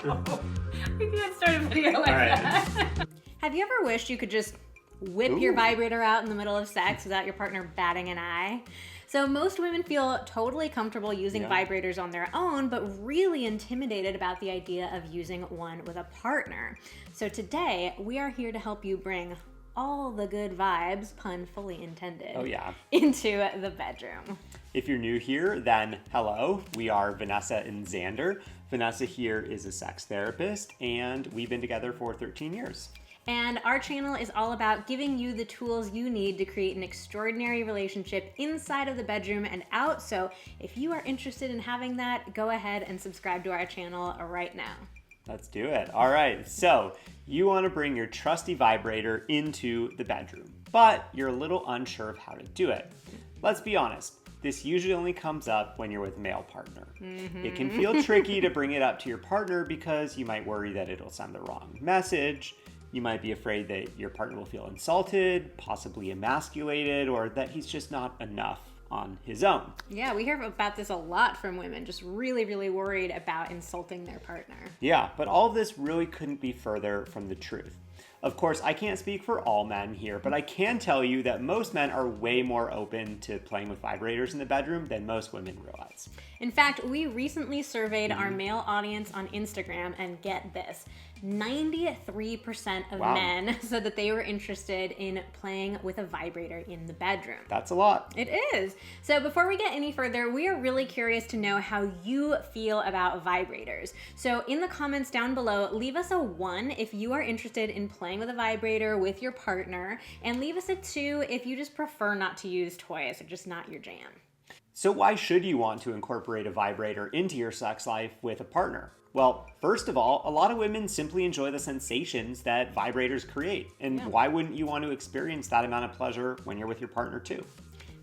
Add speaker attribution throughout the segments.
Speaker 1: No. We can't start a video like that. Have you ever wished you could just whip your vibrator out in the middle of sex without your partner batting an eye? So most women feel totally comfortable using vibrators on their own, but really intimidated about the idea of using one with a partner. So today, we are here to help you bring all the good vibes, pun fully intended, into the bedroom.
Speaker 2: If you're new here, then hello. We are Vanessa and Xander. Vanessa here is a sex therapist, and we've been together for 13 years.
Speaker 1: And our channel is all about giving you the tools you need to create an extraordinary relationship inside of the bedroom and out. So if you are interested in having that, go ahead and subscribe to our channel right now.
Speaker 2: Let's do it. All right, so you want to bring your trusty vibrator into the bedroom, but you're a little unsure of how to do it. Let's be honest. This usually only comes up when you're with a male partner. It can feel tricky to bring it up to your partner because you might worry that it'll send the wrong message. You might be afraid that your partner will feel insulted, possibly emasculated, or that he's just not enough on his own.
Speaker 1: Yeah, we hear about this a lot from women, just really, really worried about insulting their partner.
Speaker 2: Yeah, but all of this really couldn't be further from the truth. Of course, I can't speak for all men here, but I can tell you that most men are way more open to playing with vibrators in the bedroom than most women realize.
Speaker 1: In fact, we recently surveyed our male audience on Instagram, and get this, 93% of men said that they were interested in playing with a vibrator in the bedroom.
Speaker 2: That's a lot.
Speaker 1: It is. So before we get any further, we are really curious to know how you feel about vibrators. So in the comments down below, leave us a 1 if you are interested in playing with a vibrator with your partner, and leave us a 2 if you just prefer not to use toys or just not your jam.
Speaker 2: So why should you want to incorporate a vibrator into your sex life with a partner? Well, first of all, a lot of women simply enjoy the sensations that vibrators create. And why wouldn't you want to experience that amount of pleasure when you're with your partner too?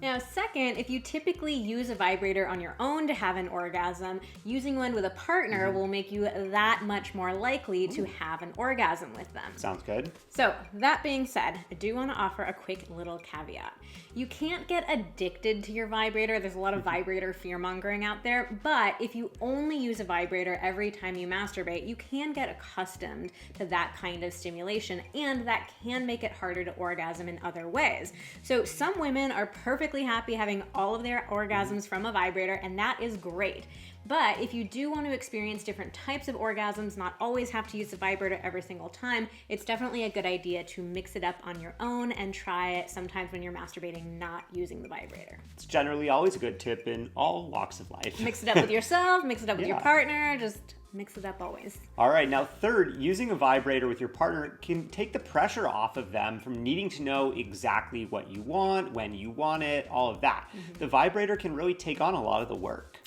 Speaker 1: Now, second, if you typically use a vibrator on your own to have an orgasm, using one with a partner will make you that much more likely to have an orgasm with them.
Speaker 2: Sounds good.
Speaker 1: So, that being said, I do want to offer a quick little caveat. You can't get addicted to your vibrator. There's a lot of vibrator fear-mongering out there, but if you only use a vibrator every time you masturbate, you can get accustomed to that kind of stimulation, and that can make it harder to orgasm in other ways. So, some women are perfectly happy having all of their orgasms from a vibrator, and that is great. But if you do want to experience different types of orgasms, not always have to use the vibrator every single time, it's definitely a good idea to mix it up on your own and try it sometimes when you're masturbating not using the vibrator.
Speaker 2: It's generally always a good tip in all walks of life.
Speaker 1: Mix it up with yourself, mix it up with your partner, just mix it up always.
Speaker 2: All right, now third, using a vibrator with your partner can take the pressure off of them from needing to know exactly what you want, when you want it, all of that. The vibrator can really take on a lot of the work.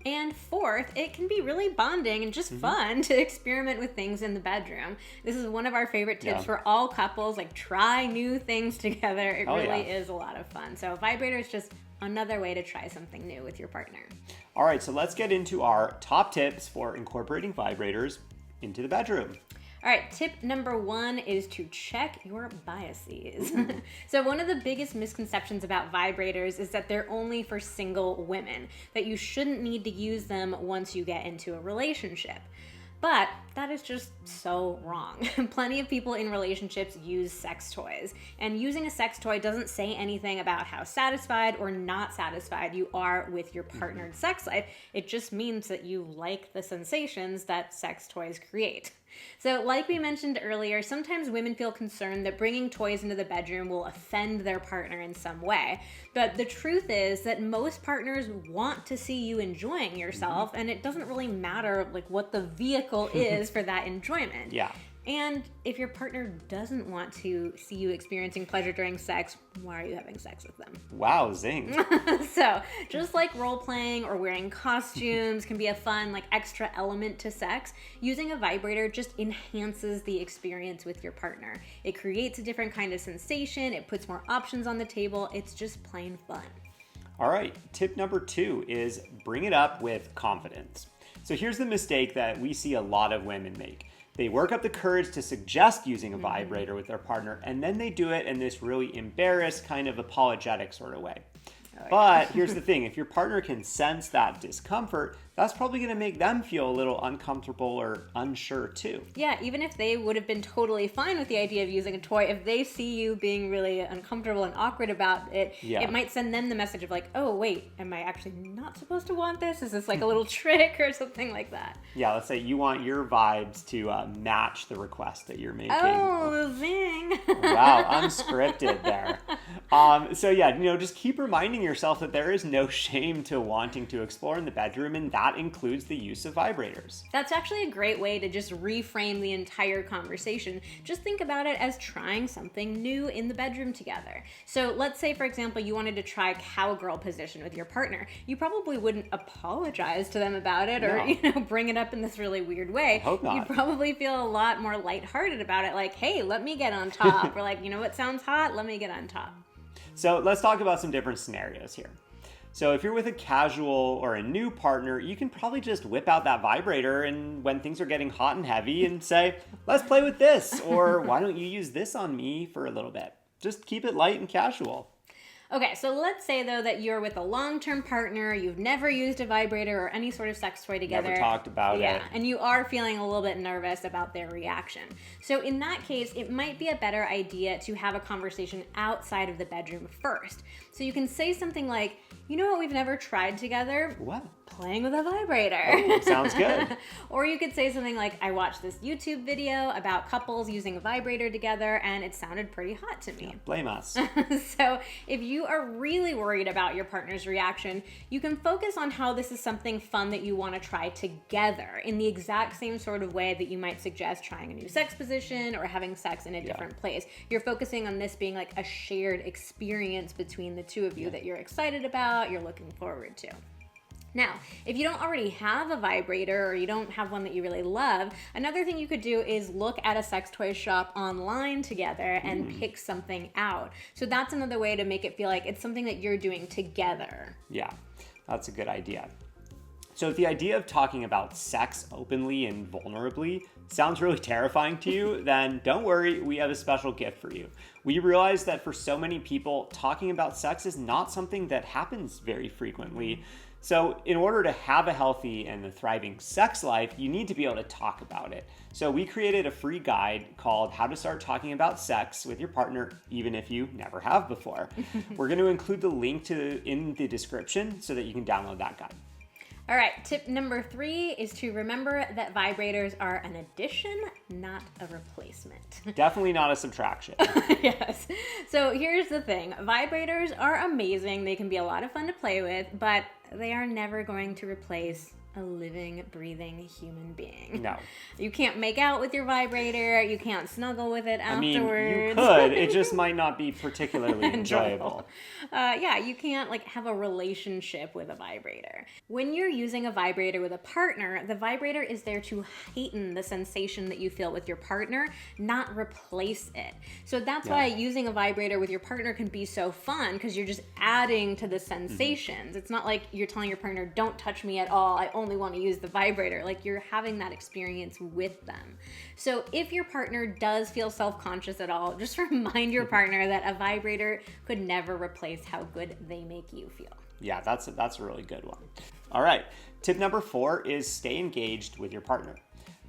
Speaker 1: And fourth, it can be really bonding and just fun to experiment with things in the bedroom. This is one of our favorite tips for all couples, like try new things together. It really is a lot of fun. So a vibrator is just another way to try something new with your partner.
Speaker 2: All right, so let's get into our top tips for incorporating vibrators into the bedroom.
Speaker 1: All right, tip number 1 is to check your biases. So one of the biggest misconceptions about vibrators is that they're only for single women, that you shouldn't need to use them once you get into a relationship. But that is just so wrong. Plenty of people in relationships use sex toys, and using a sex toy doesn't say anything about how satisfied or not satisfied you are with your partnered sex life. It just means that you like the sensations that sex toys create. So like we mentioned earlier, sometimes women feel concerned that bringing toys into the bedroom will offend their partner in some way. But the truth is that most partners want to see you enjoying yourself, and it doesn't really matter like what the vehicle is for that enjoyment.
Speaker 2: Yeah.
Speaker 1: And if your partner doesn't want to see you experiencing pleasure during sex, why are you having sex with them?
Speaker 2: Wow, zing.
Speaker 1: So just like role playing or wearing costumes can be a fun like extra element to sex, using a vibrator just enhances the experience with your partner. It creates a different kind of sensation. It puts more options on the table. It's just plain fun.
Speaker 2: All right, tip number 2 is bring it up with confidence. So here's the mistake that we see a lot of women make. They work up the courage to suggest using a vibrator with their partner, and then they do it in this really embarrassed, kind of apologetic sort of way. But here's the thing, if your partner can sense that discomfort, that's probably going to make them feel a little uncomfortable or unsure too.
Speaker 1: Yeah, even if they would have been totally fine with the idea of using a toy, if they see you being really uncomfortable and awkward about it, it might send them the message of like, oh, wait, am I actually not supposed to want this? Is this like a little trick or something like that?
Speaker 2: Yeah, let's say you want your vibes to match the request that you're making.
Speaker 1: Oh, zing.
Speaker 2: Wow, unscripted there. So yeah, just keep reminding yourself that there is no shame to wanting to explore in the bedroom, and that includes the use of vibrators.
Speaker 1: That's actually a great way to just reframe the entire conversation. Just think about it as trying something new in the bedroom together. So let's say, for example, you wanted to try cowgirl position with your partner. You probably wouldn't apologize to them about it or bring it up in this really weird way.
Speaker 2: I hope not.
Speaker 1: You'd probably feel a lot more lighthearted about it, like, hey, let me get on top. Or like, what sounds hot? Let me get on top.
Speaker 2: So let's talk about some different scenarios here. So if you're with a casual or a new partner, you can probably just whip out that vibrator and when things are getting hot and heavy and say, let's play with this, or why don't you use this on me for a little bit? Just keep it light and casual.
Speaker 1: Okay, so let's say, though, that you're with a long-term partner, you've never used a vibrator or any sort of sex toy together.
Speaker 2: Never talked about it.
Speaker 1: Yeah, and you are feeling a little bit nervous about their reaction. So in that case, it might be a better idea to have a conversation outside of the bedroom first. So you can say something like, you know what we've never tried together?
Speaker 2: What?
Speaker 1: Playing with a vibrator.
Speaker 2: Oh, sounds good.
Speaker 1: Or you could say something like, I watched this YouTube video about couples using a vibrator together and it sounded pretty hot to me.
Speaker 2: Yeah, blame us.
Speaker 1: So if you are really worried about your partner's reaction, you can focus on how this is something fun that you want to try together in the exact same sort of way that you might suggest trying a new sex position or having sex in a different place. You're focusing on this being like a shared experience between the two of you that you're excited about, you're looking forward to. Now, if you don't already have a vibrator or you don't have one that you really love, another thing you could do is look at a sex toy shop online together and pick something out. So that's another way to make it feel like it's something that you're doing together.
Speaker 2: Yeah, that's a good idea. So if the idea of talking about sex openly and vulnerably sounds really terrifying to you, then don't worry, we have a special gift for you. We realize that for so many people, talking about sex is not something that happens very frequently. So in order to have a healthy and a thriving sex life, you need to be able to talk about it. So we created a free guide called How to Start Talking About Sex with Your Partner, even if you never have before. We're going to include the link in the description so that you can download that guide.
Speaker 1: All right, tip number 3 is to remember that vibrators are an addition, not a replacement.
Speaker 2: Definitely not a subtraction.
Speaker 1: Yes. So here's the thing. Vibrators are amazing. They can be a lot of fun to play with, but they are never going to replace a living, breathing human being.
Speaker 2: No.
Speaker 1: You can't make out with your vibrator. You can't snuggle with it afterwards.
Speaker 2: I mean, you could. It just might not be particularly enjoyable.
Speaker 1: Yeah, you can't have a relationship with a vibrator. When you're using a vibrator with a partner, the vibrator is there to heighten the sensation that you feel with your partner, not replace it. So that's why using a vibrator with your partner can be so fun, because you're just adding to the sensations. It's not like you're telling your partner, don't touch me at all, I only want to use the vibrator. Like, you're having that experience with them. So if your partner does feel self-conscious at all, just remind your partner that a vibrator could never replace how good they make you feel.
Speaker 2: Yeah, that's a really good one. All right, tip number 4 is stay engaged with your partner.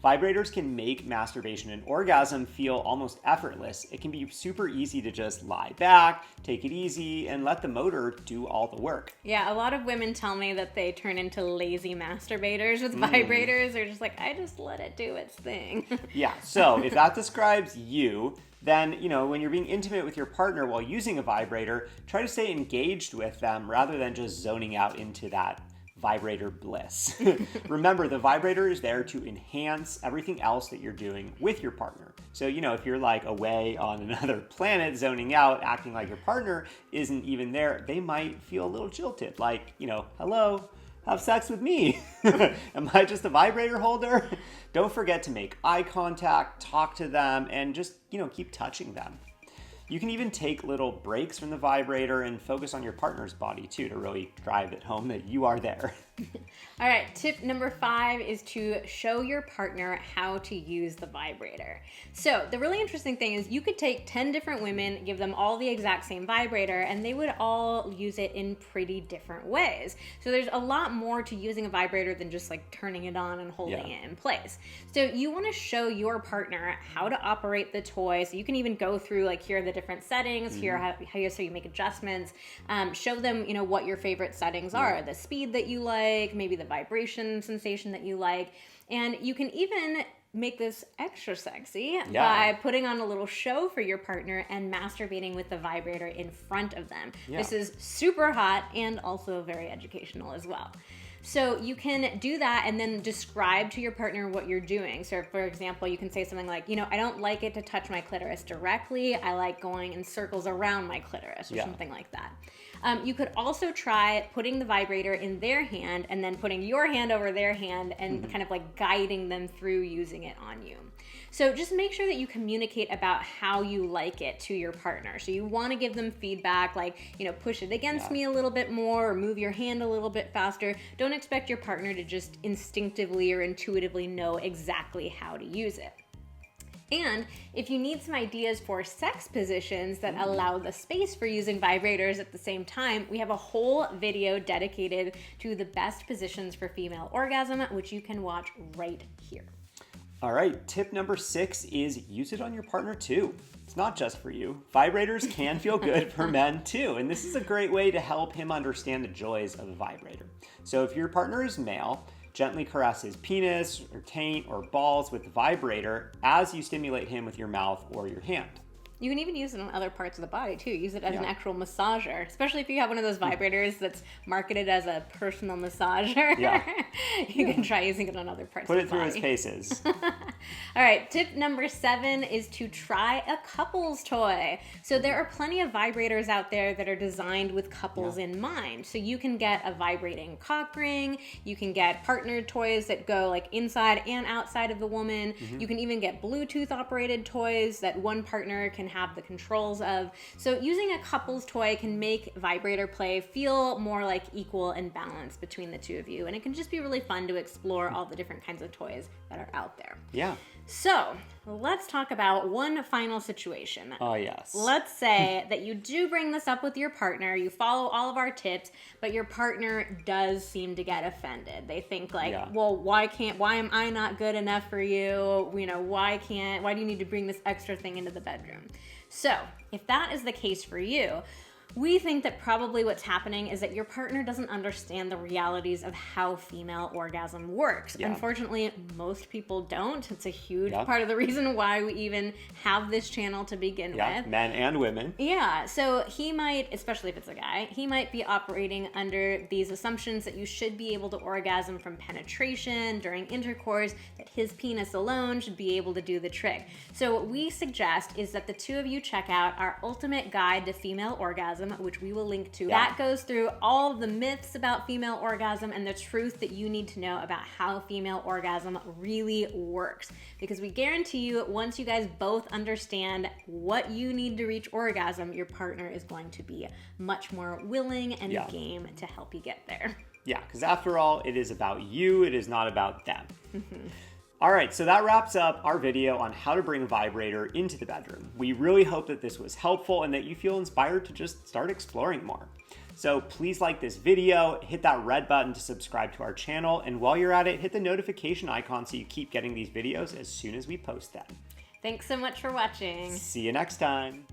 Speaker 2: Vibrators can make masturbation and orgasm feel almost effortless. It can be super easy to just lie back, take it easy, and let the motor do all the work.
Speaker 1: Yeah, a lot of women tell me that they turn into lazy masturbators with vibrators. They're just like, I just let it do its thing.
Speaker 2: Yeah, so if that describes you, then, when you're being intimate with your partner while using a vibrator, try to stay engaged with them rather than just zoning out into that vibrator bliss. Remember, the vibrator is there to enhance everything else that you're doing with your partner. So, if you're like away on another planet, zoning out, acting like your partner isn't even there, they might feel a little jilted. Like, hello, have sex with me. Am I just a vibrator holder? Don't forget to make eye contact, talk to them, and just, keep touching them. You can even take little breaks from the vibrator and focus on your partner's body too to really drive it home that you are there.
Speaker 1: All right, tip number 5 is to show your partner how to use the vibrator. So the really interesting thing is you could take 10 different women, give them all the exact same vibrator, and they would all use it in pretty different ways. So there's a lot more to using a vibrator than just like turning it on and holding it in place. So you want to show your partner how to operate the toy. So you can even go through like, here are the different settings, here how you make adjustments. Show them, what your favorite settings are, the speed that you like, maybe the vibration sensation that you like. And you can even make this extra sexy by putting on a little show for your partner and masturbating with the vibrator in front of them. This is super hot and also very educational as well. So you can do that and then describe to your partner what you're doing. So for example, you can say something like, I don't like it to touch my clitoris directly. I like going in circles around my clitoris or something like that. You could also try putting the vibrator in their hand and then putting your hand over their hand and kind of like guiding them through using it on you. So just make sure that you communicate about how you like it to your partner. So you want to give them feedback like, push it against me a little bit more or move your hand a little bit faster. Don't expect your partner to just instinctively or intuitively know exactly how to use it. And if you need some ideas for sex positions that allow the space for using vibrators at the same time, we have a whole video dedicated to the best positions for female orgasm, which you can watch right here.
Speaker 2: All right, tip number 6 is use it on your partner too. It's not just for you. Vibrators can feel good for men too, and this is a great way to help him understand the joys of a vibrator. So if your partner is male, gently caress his penis or taint or balls with the vibrator as you stimulate him with your mouth or your hand.
Speaker 1: You can even use it on other parts of the body too. Use it as an actual massager, especially if you have one of those vibrators that's marketed as a personal massager. You can try using it on other parts of the body.
Speaker 2: Put it through his paces.
Speaker 1: All right, tip number 7 is to try a couples toy. So there are plenty of vibrators out there that are designed with couples in mind. So you can get a vibrating cock ring. You can get partnered toys that go like inside and outside of the woman. You can even get Bluetooth operated toys that one partner can have the controls of. So using a couples toy can make vibrator play feel more like equal and balanced between the two of you. And it can just be really fun to explore all the different kinds of toys that are out there.
Speaker 2: Yeah.
Speaker 1: So let's talk about one final situation.
Speaker 2: Oh, yes.
Speaker 1: Let's say that you do bring this up with your partner, you follow all of our tips, but your partner does seem to get offended. They think like, well, why am I not good enough for you? Why do you need to bring this extra thing into the bedroom? So if that is the case for you, we think that probably what's happening is that your partner doesn't understand the realities of how female orgasm works. Unfortunately, most people don't. It's a huge part of the reason why we even have this channel to begin with.
Speaker 2: Men and women.
Speaker 1: Yeah, so he might, especially if it's a guy, he might be operating under these assumptions that you should be able to orgasm from penetration during intercourse, that his penis alone should be able to do the trick. So what we suggest is that the two of you check out our Ultimate Guide to Female Orgasm, which we will link to. That goes through all of the myths about female orgasm and the truth that you need to know about how female orgasm really works. Because we guarantee you, once you guys both understand what you need to reach orgasm, your partner is going to be much more willing and game to help you get there.
Speaker 2: Yeah, because after all, it is about you, it is not about them. All right, so that wraps up our video on how to bring a vibrator into the bedroom. We really hope that this was helpful and that you feel inspired to just start exploring more. So please like this video, hit that red button to subscribe to our channel, and while you're at it, hit the notification icon so you keep getting these videos as soon as we post them.
Speaker 1: Thanks so much for watching.
Speaker 2: See you next time.